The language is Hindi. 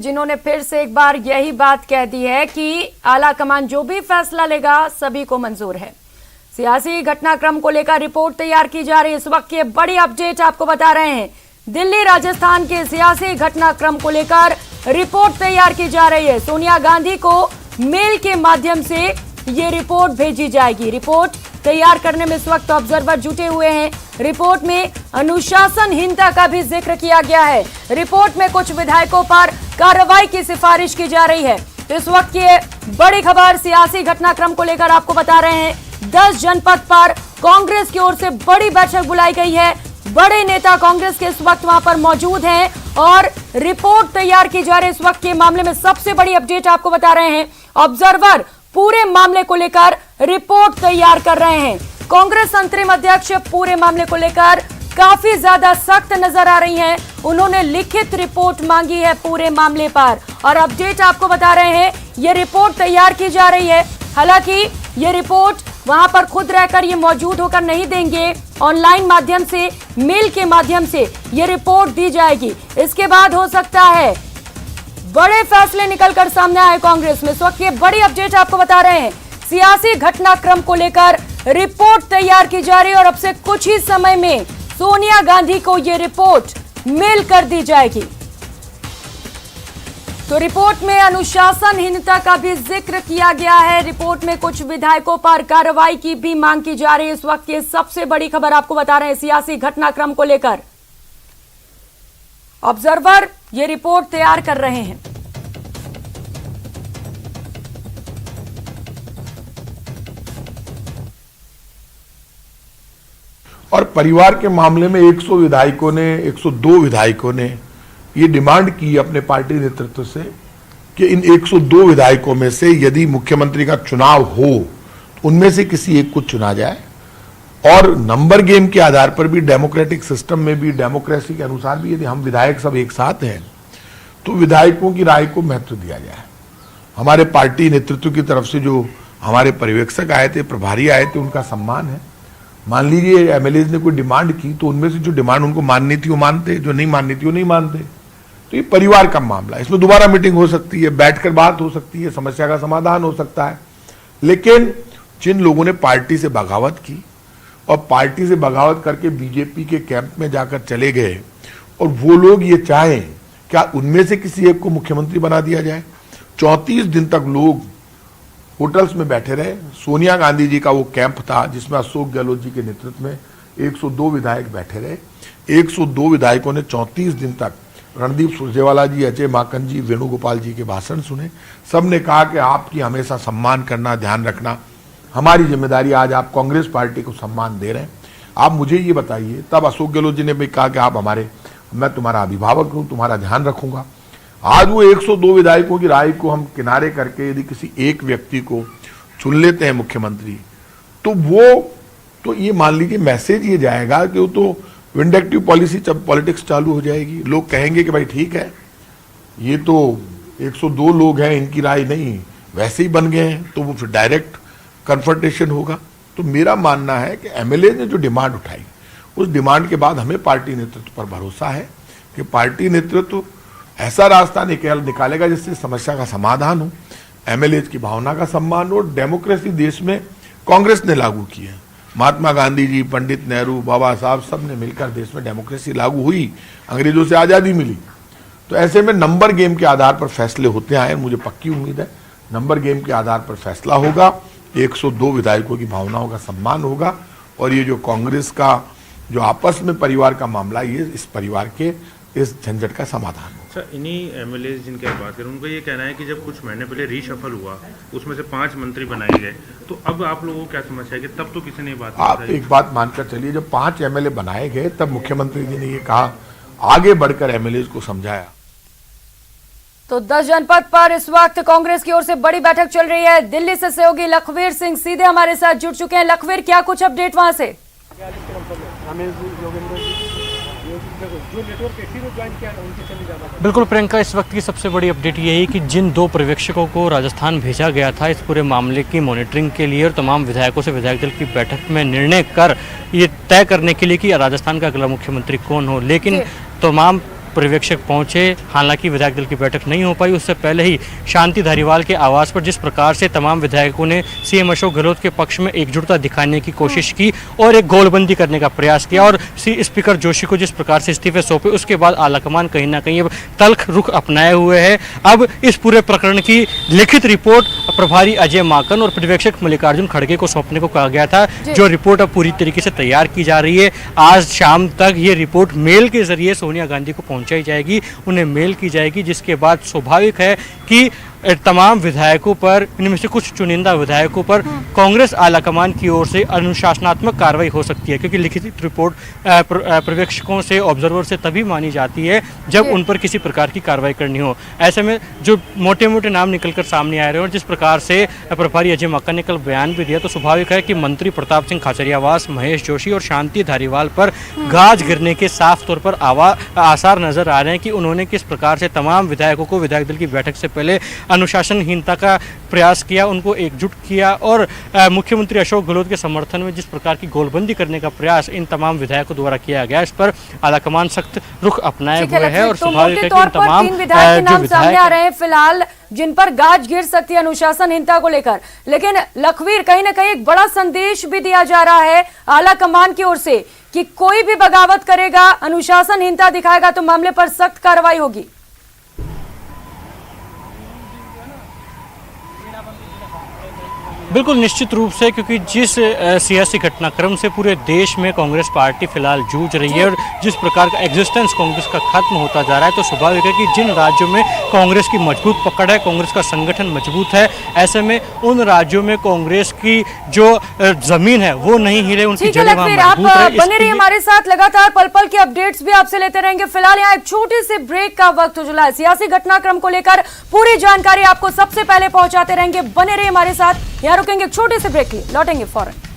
जिन्होंने फिर से एक बार यही बात कह दी है कि आला कमान जो भी फैसला लेगा सभी को मंजूर है। सियासी घटनाक्रम को लेकर रिपोर्ट तैयार की जा रही है। इस वक्त की बड़ी अपडेट आपको बता रहे हैं। दिल्ली राजस्थान के सियासी घटनाक्रम को लेकर रिपोर्ट तैयार की जा रही है। सोनिया गांधी को मेल के माध्यम से ये रिपोर्ट भेजी जाएगी। रिपोर्ट तैयार करने में इस वक्त ऑब्जर्वर जुटे हुए हैं। रिपोर्ट में अनुशासनहीनता का भी जिक्र किया गया है। रिपोर्ट में कुछ विधायकों पर कार्रवाई की सिफारिश की जा रही है। तो इस वक्त की बड़ी खबर सियासी घटनाक्रम को लेकर आपको बता रहे हैं। 10 जनपद पर कांग्रेस की ओर से बड़ी बैठक बुलाई गई है। बड़े नेता कांग्रेस के इस वक्त वहां पर मौजूद हैं और रिपोर्ट तैयार की जा रही है। इस वक्त के मामले में सबसे बड़ी अपडेट आपको बता रहे हैं। ऑब्जर्वर पूरे मामले को लेकर रिपोर्ट तैयार कर रहे हैं। कांग्रेस अंतरिम अध्यक्ष पूरे मामले को लेकर काफी ज्यादा सख्त नजर आ रही हैं। उन्होंने लिखित रिपोर्ट मांगी है पूरे मामले पर और अपडेट आपको बता रहे हैं। ये रिपोर्ट तैयार की जा रही है। हालांकि ये रिपोर्ट वहां पर खुद रहकर ये मौजूद होकर नहीं देंगे, ऑनलाइन माध्यम से, मेल के माध्यम से ये रिपोर्ट दी जाएगी। इसके बाद हो सकता है बड़े फैसले निकलकर सामने आए कांग्रेस में। इस वक्त ये बड़ी अपडेट आपको बता रहे हैं। सियासी घटनाक्रम को लेकर रिपोर्ट तैयार की जा रही है और अब से कुछ ही समय में सोनिया गांधी को यह रिपोर्ट मेल कर दी जाएगी। तो रिपोर्ट में अनुशासनहीनता का भी जिक्र किया गया है। रिपोर्ट में कुछ विधायकों पर कार्रवाई की भी मांग की जा रही है। इस वक्त की सबसे बड़ी खबर आपको बता रहे हैं सियासी घटनाक्रम को लेकर। ऑब्जर्वर ये रिपोर्ट तैयार कर रहे हैं। और परिवार के मामले में 102 विधायकों ने ये डिमांड की अपने पार्टी नेतृत्व से कि इन 102 विधायकों में से यदि मुख्यमंत्री का चुनाव हो तो उनमें से किसी एक को चुना जाए और नंबर गेम के आधार पर भी, डेमोक्रेटिक सिस्टम में भी, डेमोक्रेसी के अनुसार भी यदि हम विधायक सब एक साथ हैं तो विधायकों की राय को महत्व दिया जाए। हमारे पार्टी नेतृत्व की तरफ से जो हमारे पर्यवेक्षक आए थे, प्रभारी आए थे, उनका सम्मान है। मान लीजिए एमएलएज ने कोई डिमांड की तो उनमें से जो डिमांड उनको माननी थी वो मानते, जो नहीं माननी थी वो नहीं मानते। तो ये परिवार का मामला है, इसमें दोबारा मीटिंग हो सकती है, बैठकर बात हो सकती है, समस्या का समाधान हो सकता है। लेकिन जिन लोगों ने पार्टी से बगावत की और पार्टी से बगावत करके बीजेपी के कैंप में जाकर चले गए और वो लोग ये चाहें क्या उनमें से किसी एक को मुख्यमंत्री बना दिया जाए। 34 दिन तक लोग होटल्स में बैठे रहे। सोनिया गांधी जी का वो कैंप था जिसमें अशोक गहलोत जी के नेतृत्व में 102 विधायक बैठे रहे। 102 विधायकों ने 34 दिन तक रणदीप सुरजेवाला जी, अजय माकन जी, वेणुगोपाल जी के भाषण सुने। सबने कहा कि आपकी हमेशा सम्मान करना, ध्यान रखना हमारी जिम्मेदारी। आज आप कांग्रेस पार्टी को सम्मान दे रहे हैं, आप मुझे ये बताइए। तब अशोक गहलोत जी ने भी कहा कि आप मैं तुम्हारा अभिभावक हूं, तुम्हारा ध्यान रखूंगा। आज वो 102 विधायकों की राय को हम किनारे करके यदि किसी एक व्यक्ति को चुन लेते हैं मुख्यमंत्री तो ये मान लीजिए मैसेज ये जाएगा कि वो तो विंडेक्टिव पॉलिटिक्स चालू हो जाएगी। लोग कहेंगे कि भाई ठीक है, ये तो 102 लोग हैं, इनकी राय नहीं, वैसे ही बन गए हैं, तो वो फिर डायरेक्ट कन्फ्रंटेशन होगा। तो मेरा मानना है कि एमएलए ने जो डिमांड उठाई उस डिमांड के बाद हमें पार्टी नेतृत्व पर भरोसा है कि पार्टी नेतृत्व ऐसा रास्ता निकालेगा जिससे समस्या का समाधान हो, एमएलए की भावना का सम्मान हो। डेमोक्रेसी देश में कांग्रेस ने लागू की है। महात्मा गांधी जी, पंडित नेहरू, बाबा साहब सब ने मिलकर देश में डेमोक्रेसी लागू हुई, अंग्रेजों से आज़ादी मिली। तो ऐसे में नंबर गेम के आधार पर फैसले होते आए। मुझे पक्की उम्मीद है नंबर गेम के आधार पर फैसला होगा, 102 विधायकों की भावनाओं का सम्मान होगा और ये जो कांग्रेस का जो आपस में परिवार का मामला, ये इस परिवार के इस झंझट का समाधान हो। सर, इन्हीं एमएलए जिनकी बात करें उनका ये कहना है कि जब कुछ महीने पहले रीशफल हुआ उसमें से 5 मंत्री बनाए गए, तो अब आप लोगों को क्या समस्या है कि तब तो किसी ने बात नहीं। आप एक बात मानकर चलिए, जब 5 एमएलए बनाए गए तब मुख्यमंत्री जी ने ये कहा, आगे बढ़कर एमएलए को समझाया। तो 10 जनपद पर इस वक्त कांग्रेस की ओर से बड़ी बैठक चल रही है। दिल्ली से सहयोगी लखवीर सिंह सीधे हमारे साथ जुड़ चुके हैं। लखवीर, क्या कुछ अपडेट वहां से? बिल्कुल प्रियंका, इस वक्त की सबसे बड़ी अपडेट ये है कि जिन 2 पर्यवेक्षकों को राजस्थान भेजा गया था इस पूरे मामले की मॉनिटरिंग के लिए और तमाम विधायकों से विधायक दल की बैठक में निर्णय कर ये तय करने के लिए कि राजस्थान का अगला मुख्यमंत्री कौन हो, लेकिन तमाम पर्यवेक्षक पहुंचे। हालांकि विधायक दल की बैठक नहीं हो पाई, उससे पहले ही शांति धारीवाल के आवास पर जिस प्रकार से तमाम विधायकों ने सीएम अशोक गहलोत के पक्ष में एकजुटता दिखाने की कोशिश की और एक गोलबंदी करने का प्रयास किया और स्पीकर जोशी को जिस प्रकार से इस्तीफे सौंपे, उसके बाद आलाकमान कहीं ना कहीं अब तल्ख रुख अपनाए हुए है। अब इस पूरे प्रकरण की लिखित रिपोर्ट प्रभारी अजय माकन और पर्यवेक्षक मल्लिकार्जुन खड़गे को सौंपने को कहा गया था, जो रिपोर्ट अब पूरी तरीके से तैयार की जा रही है। आज शाम तक ये रिपोर्ट मेल के जरिए सोनिया गांधी को पहुंचाई जाएगी, उन्हें मेल की जाएगी, जिसके बाद स्वाभाविक है कि तमाम विधायकों पर, इनमें से कुछ चुनिंदा विधायकों पर कांग्रेस आलाकमान की ओर से अनुशासनात्मक कार्रवाई हो सकती है, क्योंकि लिखित रिपोर्ट पर्यवेक्षकों से, ऑब्जर्वर से तभी मानी जाती है जब उन पर किसी प्रकार की कार्रवाई करनी हो। ऐसे में जो मोटे मोटे नाम निकलकर सामने आ रहे हैं और जिस प्रकार से प्रभारी अजय माकन ने कल बयान भी दिया, तो स्वाभाविक है कि मंत्री प्रताप सिंह खाचरियावास, महेश जोशी और शांति धारीवाल पर गाज गिरने के साफ तौर पर आसार नजर आ रहे हैं कि उन्होंने किस प्रकार से तमाम विधायकों को विधायक दल की बैठक से पहले अनुशासनहीनता का प्रयास किया, उनको एकजुट किया और मुख्यमंत्री अशोक गहलोत के समर्थन में जिस प्रकार की गोलबंदी करने का प्रयास इन तमाम विधायकों द्वारा किया गया, इस पर आलाकमान सख्त रुख अपनाए हुए हैं। और स्वाभाविक है कि इन तमाम विधायक के नाम सामने आ रहे हैं फिलहाल जिन पर गाज गिर सकती है अनुशासनहीनता को लेकर, लेकिन लखवीर कहीं ना कहीं एक बड़ा संदेश भी दिया जा रहा है आलाकमान की ओर से कि कोई भी बगावत करेगा, अनुशासनहीनता दिखाएगा तो मामले पर सख्त कार्रवाई होगी। बिल्कुल निश्चित रूप से, क्योंकि जिस सियासी घटनाक्रम से पूरे देश में कांग्रेस पार्टी फिलहाल जूझ रही है और जिस प्रकार का एग्जिस्टेंस कांग्रेस का खत्म होता जा रहा है, तो स्वाभाविक है कि जिन राज्यों में कांग्रेस की मजबूत पकड़ है, कांग्रेस का संगठन मजबूत है, ऐसे में उन राज्यों में कांग्रेस की जो जमीन है वो नहीं हिले, उनकी जड़ें वहां मजबूत है। बने रहिए हमारे साथ, लगातार पल पल की अपडेट्स भी आपसे लेते रहेंगे। फिलहाल यहाँ एक छोटे से ब्रेक का वक्त हो चला है। सियासी घटनाक्रम को लेकर पूरी जानकारी आपको सबसे पहले पहुंचाते रहेंगे। बने रहिए हमारे साथ, यहाँ रुकेंगे एक छोटे से ब्रेक के लिए, लौटेंगे फौरन।